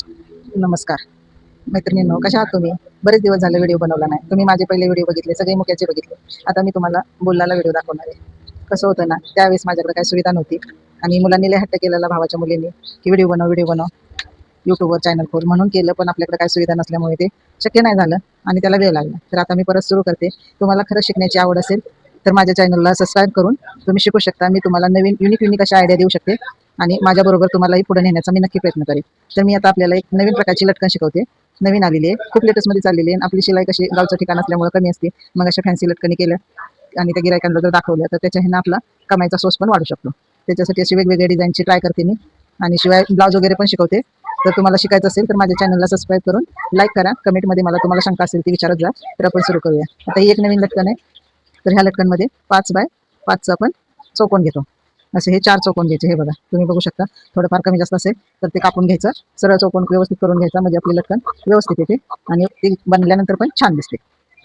नमस्कार मैत्रिणींनो, कशा आहात तुम्ही? बरेच दिवस झाले व्हिडिओ बनवला नाही. तुम्ही माझे पहिले व्हिडिओ बघितले, सगळे मुक्याचे बघितले. आता मी तुम्हाला बोललेला व्हिडिओ दाखवणार आहे. कसं होतं ना, त्यावेळेस माझ्याकडे काही सुविधा नव्हती आणि मुलांनी लय हट्ट केलेला, भावाच्या मुलींनी, की व्हिडिओ बनव, व्हिडिओ बनव, YouTubeवर चॅनल खोल. म्हणून केलं, पण आपल्याकडे काही सुविधा नसल्यामुळे ते शक्य नाही झालं आणि त्याला वेळ लागला. तर आता मी परत सुरू करते. तुम्हाला खरंच शिकण्याची आवड असेल तर माझ्या चॅनलला सबस्क्राईब करून तुम्ही शिकू शकता. मी तुम्हाला नवीन युनिक अशा आयडिया देऊ शकते आणि माझ्याबरोबर तुम्हालाही पुढे नेण्याचा मी नक्की प्रयत्न करेन. तर मी आता आपल्याला एक नवीन प्रकारची लटकन शिकवते. नवीन आलेली आहे, खूप लेटेस्टमध्ये चाललेली आहे. आपली शिलाई कशी गावचं ठिकाण असल्यामुळे कमी असते. मग अशा फॅन्सी लटकनी केल्या आणि त्या गिरायकांना जर दाखवल्या तर त्याच्या ह्यानं आपला कमाईचा सोर्स पण वाढू शकतो. त्याच्यासाठी अशी वेगवेगळ्या डिझाईनची ट्राय करते मी आणि शिवाय ब्लाऊज वगैरे पण शिकवते. तर तुम्हाला शिकायचं असेल तर माझ्या चॅनलला सबस्क्राईब करून लाईक करा. कमेंटमध्ये मला तुम्हाला शंका असेल ती विचारत जा. तर आपण सुरू करूया. आता ही एक नवीन लटकन आहे. तर ह्या लटकनमध्ये 5 बाय 5चा आपण चौकोन घेतो. असे हे 4 चौकोन घ्यायचे. हे बघा, तुम्ही बघू शकता. थोडंफार कमी जास्त असेल तर ते कापून घ्यायचं. सरळ चौकोन व्यवस्थित करून घ्यायचा, म्हणजे आपली लटकन व्यवस्थित येते आणि ती बनल्यानंतर पण छान दिसते.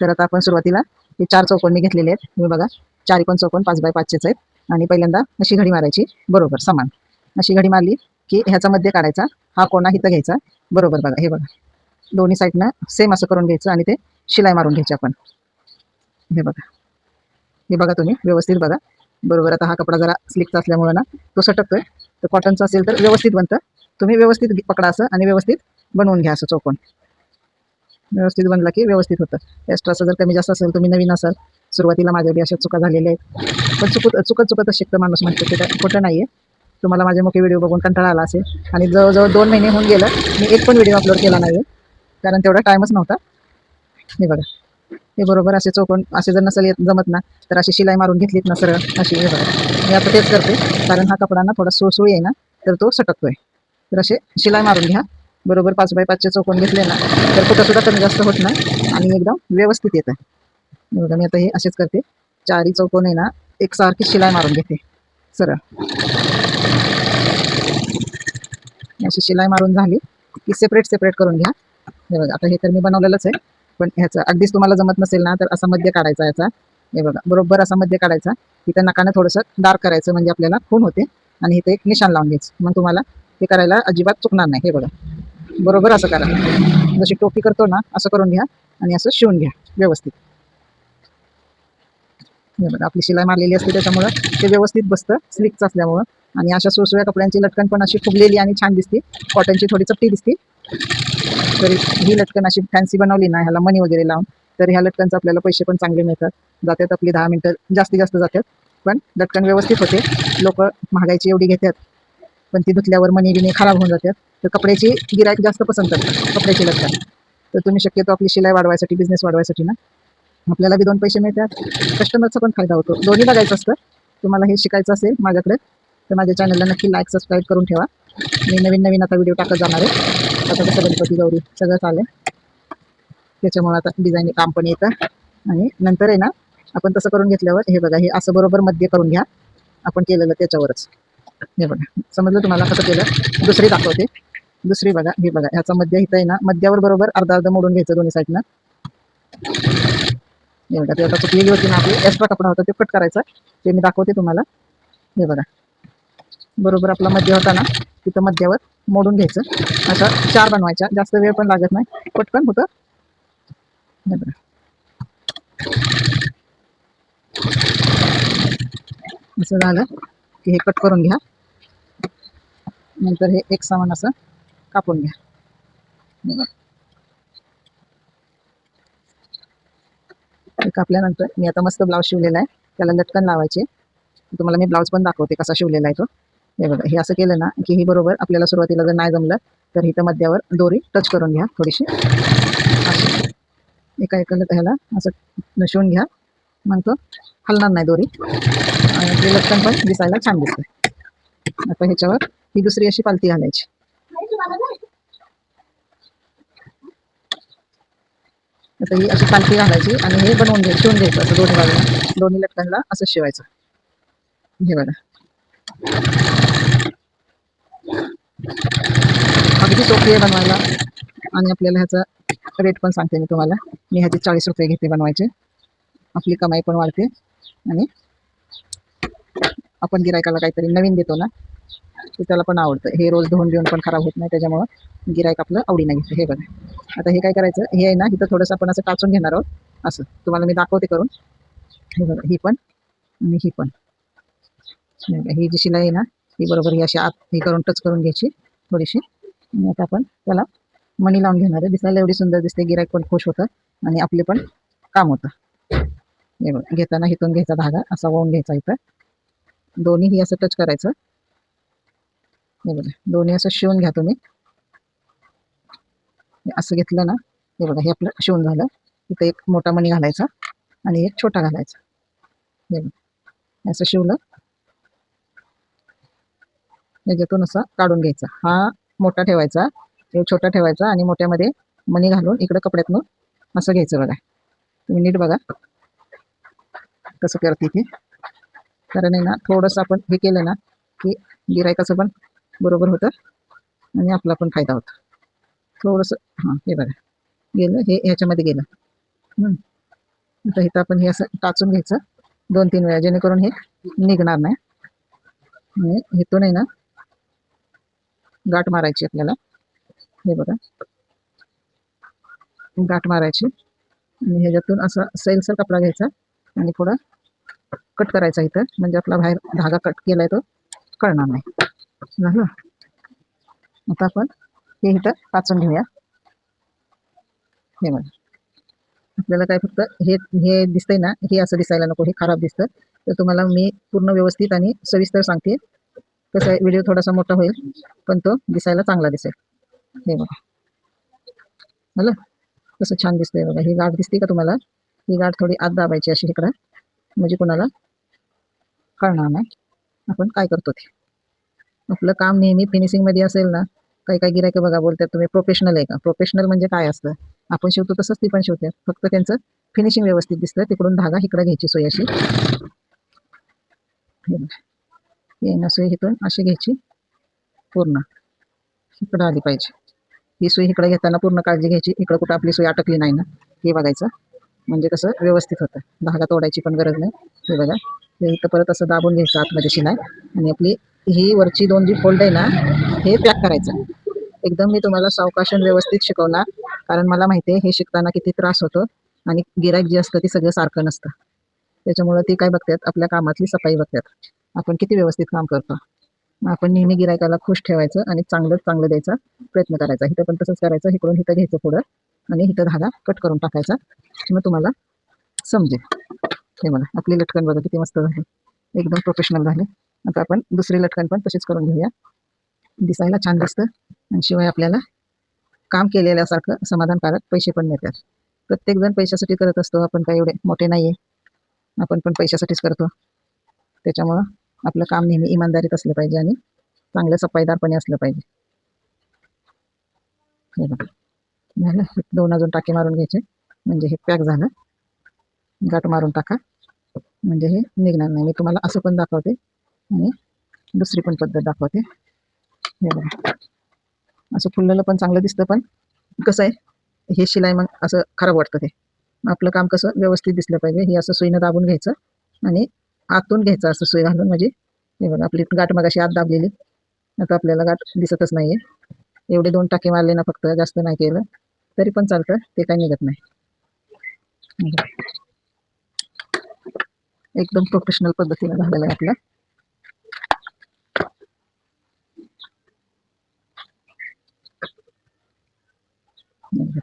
तर आता आपण सुरुवातीला हे 4 चौकोन मी घेतलेले आहेत. तुम्ही बघा, 4 पण चौकोन 5 बाय 5चेच आहेत आणि पहिल्यांदा अशी घडी मारायची बरोबर समान. अशी घडी मारली की ह्याचा मध्य काढायचा, हा कोणा इथं घ्यायचा बरोबर. बघा, हे बघा, दोन्ही साईडनं सेम असं करून घ्यायचं आणि ते शिलाई मारून घ्यायची आपण. हे बघा, हे बघा, तुम्ही व्यवस्थित बघा बरोबर. आता हा कपडा जरा स्लिकचा असल्यामुळे ना तो सटकतोय. तर कॉटनचा असेल तर व्यवस्थित बनतं. तुम्ही व्यवस्थित पकडा असं आणि व्यवस्थित बनवून घ्या असं चौकोन. व्यवस्थित बनला की व्यवस्थित होतं. एक्स्ट्राचं जर कमी जास्त असेल, तुम्ही नवीन असाल, सुरुवातीला माझ्या बी अशा चुका झालेल्या आहेत, पण चुकतच शिकतं माणूस म्हणतो, ते काय खोटं नाही आहे. तुम्हाला माझे मोठे व्हिडिओ बघून कंटाळा आला असेल आणि जवळजवळ 2 महिने होऊन गेलं मी एक पण व्हिडिओ अपलोड केला नाही आहे, कारण तेवढा टाईमच नव्हता. हे बघा, हे बरोबर असे चौकोन असे जर नसेल जमत ना, तर अशी शिलाई मारून घेतलीत ना सरळ अशी. हे बघा, मी आता तेच करते, कारण हा कपडा ना थोडा सुळसुळी आहे ना, तर तो सटकतोय. तर असे शिलाई मारून घ्या बरोबर. 5 बाय 5चे चौकोन घेतले ना तर कुठं सुद्धा कमी जास्त होत नाही आणि एकदम व्यवस्थित येतं. बघा, मी आता हे असेच करते. 4ही चौकोन आहे ना एकसारखी शिलाई मारून घेते सरळ. अशी शिलाई मारून झाली की सेपरेट सेपरेट करून घ्या. हे बघा, आता हे तर मी बनवलेलंच आहे, पण ह्याचं अगदीच तुम्हाला जमत नसेल ना, तर असा मध्य काढायचा याचा. हे बघा, बरोबर असा मध्य काढायचा. इथं नकानं थोडंसं डार्क करायचं, म्हणजे आपल्याला खून होते आणि इथे एक निशाण लावून घ्यायचं. मग तुम्हाला हे करायला अजिबात चुकणार नाही. हे बघा, बरोबर असं करा, जशी टोपी करतो ना असं करून घ्या आणि असं शिवून घ्या व्यवस्थित. हे बघा, आपली शिलाई मारलेली असते त्याच्यामुळं ते व्यवस्थित बसतं स्लिकचं असल्यामुळं. आणि अशा सुळसुळ्या कपड्यांची लटकन पण अशी फुगलेली आणि छान दिसते. कॉटनची थोडी चपटी दिसते. तरी ही लटकन अशी फॅन्सी बनवली ना, ह्याला मणी वगैरे लावून, तर ह्या लटकनचे आपल्याला पैसे पण चांगले मिळतात. जातात आपली 10 मिनिटं जास्तीत जास्त जातात, पण लटकन व्यवस्थित होते. लोक महागाईची एवढी घेतात, पण ती धुतल्यावर मणी बिणी खराब होऊन जातात. तर कपड्याची गिराईक जास्त पसंत करतात कपड्याची लटकन. तर तुम्ही शक्यतो आपली शिलाई वाढवायसाठी, बिझनेस वाढवायसाठी ना, आपल्याला बी 2 पैसे मिळतात, कस्टमरचा पण फायदा होतो. दोन्ही बघायचं असतं. तुम्हाला हे शिकायचं असेल माझ्याकडे तर माझ्या चॅनलला नक्की लाईक सबस्क्राईब करून ठेवा. मी नवीन नवीन आता व्हिडिओ टाकत जाणार आहे. आता कसं गणपती गौरी सगळं चालेल, त्याच्यामुळे आता डिझाईन काम पण येतं. आणि नंतर आहे ना, आपण तसं करून घेतल्यावर हे बघा, हे असं बरोबर मध्य करून घ्या आपण केलेलं त्याच्यावरच. हे बघा, समजलं तुम्हाला कसं केलं? दुसरी दाखवते. दुसरी बघा, हे बघा, ह्याचा मध्य इथं आहे ना, मध्यावर बरोबर अर्धा अर्धा मोडून घ्यायचं दोन्ही साईडनं. हे बघा, ते आता चुकलेली होती ना आपली, एक्स्ट्रा कपडा होता ते कट करायचा, ते मी दाखवते तुम्हाला. हे बघा, बरोबर आपला मध्य होता ना, तिथं मध्यावर मोडून घ्यायचं. अशा 4 बनवायच्या, जास्त वेळ पण लागत नाही, पटकन होतं. हे बघा, असं झालं की हे कट करून घ्या. नंतर हे एक समान असं कापून घ्या. हे बघा, हे कापल्यानंतर मी आता मस्त ब्लाऊज शिवलेला आहे, त्याला लटकन लावायचे. तुम्हाला मी ब्लाऊज पण दाखवते कसा शिवलेला आहे तो. हे बघा, हे असं केलं ना की ही बरोबर आपल्याला सुरुवातीला जर नाही जमलं तर इथं मध्यावर दोरी टच करून घ्या थोडीशी अशी. एका ह्याला असं शिवून घ्या, मग तो हलणार नाही दोरी आणि आपली लटकन पण दिसायला छान दिसते. आता ह्याच्यावर ही दुसरी अशी पालती घालायची. आता ही अशी पालती घालायची आणि हे बनवून शिवून घ्यायचं असं दोन्ही बाजूला, दोन्ही लटकनला असं शिवायचं. हे बघा, अगदी सोपी आहे बनवायला आणि आपल्याला ह्याचा रेट पण सांगते मी तुम्हाला. मी ह्याचे 40 रुपये घेते बनवायचे. आपली कमाई पण वाढते आणि आपण गिरायकाला काहीतरी नवीन देतो ना, ते त्याला पण आवडतं. हे रोज धुवून घेऊन पण खराब होत नाही, त्याच्यामुळं गिराईक आपलं आवडीने घेतं. हे बघा, आता हे काय करायचं, हे आहे ना इथं थोडंसं आपण असं टाचून घेणार आहोत. असं तुम्हाला मी दाखवते करून. हे बघा, ही पण आणि ही पण. हे बघा, ही जी शिलाई आहे ना, ही बरोबर ही अशी आत ही करून टच करून घ्यायची थोडीशी. आणि आता आपण त्याला मणी लावून घेणार आहे. दिसायला एवढी सुंदर दिसते, गिराईक पण खुश होतं आणि आपले पण काम होतं. हे बघा, घेताना इथून घ्यायचा धागा असा वाहून घ्यायचा, इथं दोन्ही असं टच करायचं. हे बघा, दोन्ही असं शिवून घ्या तुम्ही. असं घेतलं ना, हे बघा, हे आपलं शिवून झालं. इथं एक मोठा मणी घालायचा आणि एक छोटा घालायचा. हे बघा, असं शिवलं, याच्यातून असा काढून घ्यायचा. हा मोठा ठेवायचा, हे छोटा ठेवायचा आणि मोठ्यामध्ये मणी घालून इकडं कपड्यातनं असं घ्यायचं. बघा, तुम्ही नीट बघा कसं करते ते. कारण आहे ना, थोडंसं आपण हे केलं ना की गिरायकाचं पण बरोबर होतं आणि आपला पण फायदा होतो. थोडंसं हां, हे बघा गेलं, हे ह्याच्यामध्ये गेलं. आता इथं आपण हे असं टाचून घ्यायचं 2-3 वेळा, जेणेकरून हे निघणार नाही. आणि इथून आहे ना गाठ मारायची आपल्याला. हे बघा, गाठ मारायची आणि ह्याच्यातून असा सैलसर कपडा घ्यायचा आणि पुढं कट करायचा इथं, म्हणजे आपला बाहेर धागा कट केलाय तो कळणार नाही. झालं. आता आपण हे इथं टाचून घेऊया. हे बघा, आपल्याला काय फक्त हे हे दिसतंय ना, हे असं दिसायला नको, हे खराब दिसतं. तर तुम्हाला मी पूर्ण व्यवस्थित आणि सविस्तर सांगते. कसं आहे, व्हिडिओ थोडासा मोठा होईल पण तो दिसायला चांगला दिसेल. हे बघा, झालं. कसं छान दिसतंय बघा. ही गाठ दिसते का तुम्हाला? ही गाठ थोडी आत दाबायची अशी इकडं, म्हणजे कोणाला कळणार नाही आपण काय करतो ते. आपलं काम नेहमी फिनिशिंगमध्ये असेल ना. काही काही गिरायकं बघा बोलतात, तुम्ही प्रोफेशनल आहे का? प्रोफेशनल म्हणजे काय असतं? आपण शिवतो तसंच ती पण शिवतात, फक्त त्यांचं फिनिशिंग व्यवस्थित दिसतं. तिकडून धागा इकडं घ्यायची सोय अशी. हे ना, सुई इथून अशी घ्यायची, पूर्ण इकडं आली पाहिजे. ही सुई इकडे घेताना पूर्ण काळजी घ्यायची, इकडं कुठं आपली सुई अटकली नाही ना हे बघायचं, म्हणजे कसं व्यवस्थित होतं. धागा तोडायची पण गरज नाही. हे बघा, हे इथं परत असं दाबून घ्यायचं आतमध्ये शिलाई आणि आपली ही वरची 2 जी फोल्ड आहे ना, हे पॅक करायचं. एकदम मी तुम्हाला सावकाश आणि व्यवस्थित शिकवणार, कारण मला माहिती आहे हे शिकताना किती त्रास होतो आणि गिराईक जे असतं ते सगळं सारखं नसतं. त्याच्यामुळं ती काय बघतात, आपल्या कामातली सफाई बघतात, आपण किती व्यवस्थित काम करतो. मग आपण नेहमी गिरायकाला खुश ठेवायचं आणि चांगलं चांगलं द्यायचा प्रयत्न करायचा. इथं पण तसंच करायचं, इकडून इथं घ्यायचं पुढं आणि इथं धागा कट करून टाकायचा. मग तुम्हाला समजेल. हे बघा, आपली लटकन बघा किती मस्त झाली, एकदम प्रोफेशनल झाली. आता आपण दुसरी लटकन पण तशीच करून घेऊया. दिसायला छान दिसतं आणि शिवाय आपल्याला काम केलेल्यासारखं समाधानकारक पैसे पण मिळतात. प्रत्येकजण पैशासाठी करत असतो, आपण काही एवढे मोठे नाही आहे, आपण पण पैशासाठीच करतो. त्याच्यामुळं आपलं काम नेहमी इमानदारीत असलं पाहिजे आणि चांगलं सफाईदारपणे असलं पाहिजे. हे बघा, झालं. 2 अजून टाके मारून घ्यायचे, म्हणजे हे पॅक झालं. गाठ मारून टाका, म्हणजे हे निघणार नाही. मी तुम्हाला असं पण दाखवते आणि दुसरी पण पद्धत दाखवते. हे बघा, असं फुललेलं पण चांगलं दिसतं, पण कसं आहे हे शिलाई मग असं खराब वाटतं ते. आपलं काम कसं व्यवस्थित दिसलं पाहिजे. हे असं सुईनं दाबून घ्यायचं आणि आतून घ्यायचं असं सुई घालून, म्हणजे हे बघा आपली गाठ मगाशी आत दाबलेली, आता आपल्याला गाठ दिसतच नाहीये. एवढे 2 टाके मारले ना, फक्त जास्त नाही केलं तरी पण चालतं, ते काही निघत नाही. एकदम प्रोफेशनल पद्धतीने झालेलं आहे आपलं.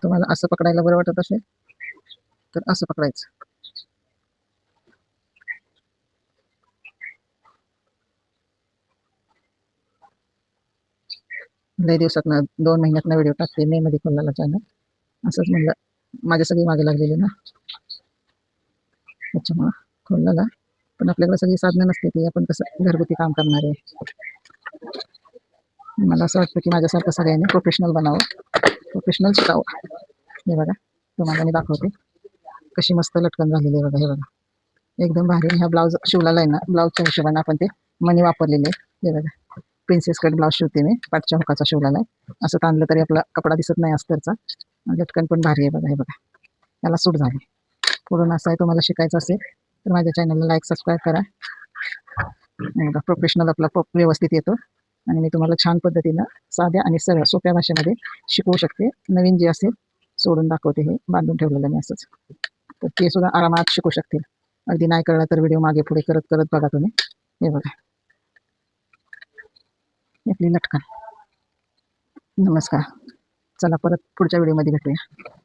तुम्हाला असं पकडायला बरं वाटत असेल तर असं पकडायचं. लय दिवसातनं 2 महिन्यातनं व्हिडिओ टाकते, मे मध्ये खोललेला चॅनल. असंच म्हणलं, माझ्या सगळी मागे लागलेली ना, त्याच्यामुळं खोललेला. पण आपल्याकडे सगळी साधनं नसते, ती आपण कसं घरगुती काम करणार आहे. मला असं वाटतं की माझ्यासारखं सगळ्यांनी प्रोफेशनल बनावं, प्रोफेशनल शिकावं. हे बघा, तुम्हाला मी दाखवते कशी मस्त लटकन झालेली आहे बघा. हे बघा, एकदम भारी. ह्या ब्लाऊज शिवलेला आहे ना, ब्लाऊजच्या हिशोबाने आपण ते मणी वापरलेले. हे बघा, प्रिन्सेस कट ब्लाऊज शिवते मी, पाठच्या हुकाचा शिवलेला आहे. असं ताणलं तरी आपला कपडा दिसत नाही अस्तरचा. लटकन पण भारी आहे बघा. हे बघा, त्याला सूट झाली. पुढून असं आहे, तुम्हाला शिकायचं असेल तर माझ्या चॅनलला लाईक सबस्क्राईब करा. प्रोफेशनल आपला व्यवस्थित येतो आणि मी तुम्हाला छान पद्धतीनं साध्या आणि सरळ सोप्या भाषेमध्ये शिकवू शकते. नवीन जे असेल सोडून दाखवते, हे बांधून ठेवलेलं मी असंच, तर ते सुद्धा आरामात शिकू शकतील. अगदी नाही कळलं तर व्हिडिओ मागे पुढे करत करत बघा तुम्ही. हे बघा आपली लटकन. नमस्कार. चला परत पुढच्या व्हिडिओमध्ये भेटूया.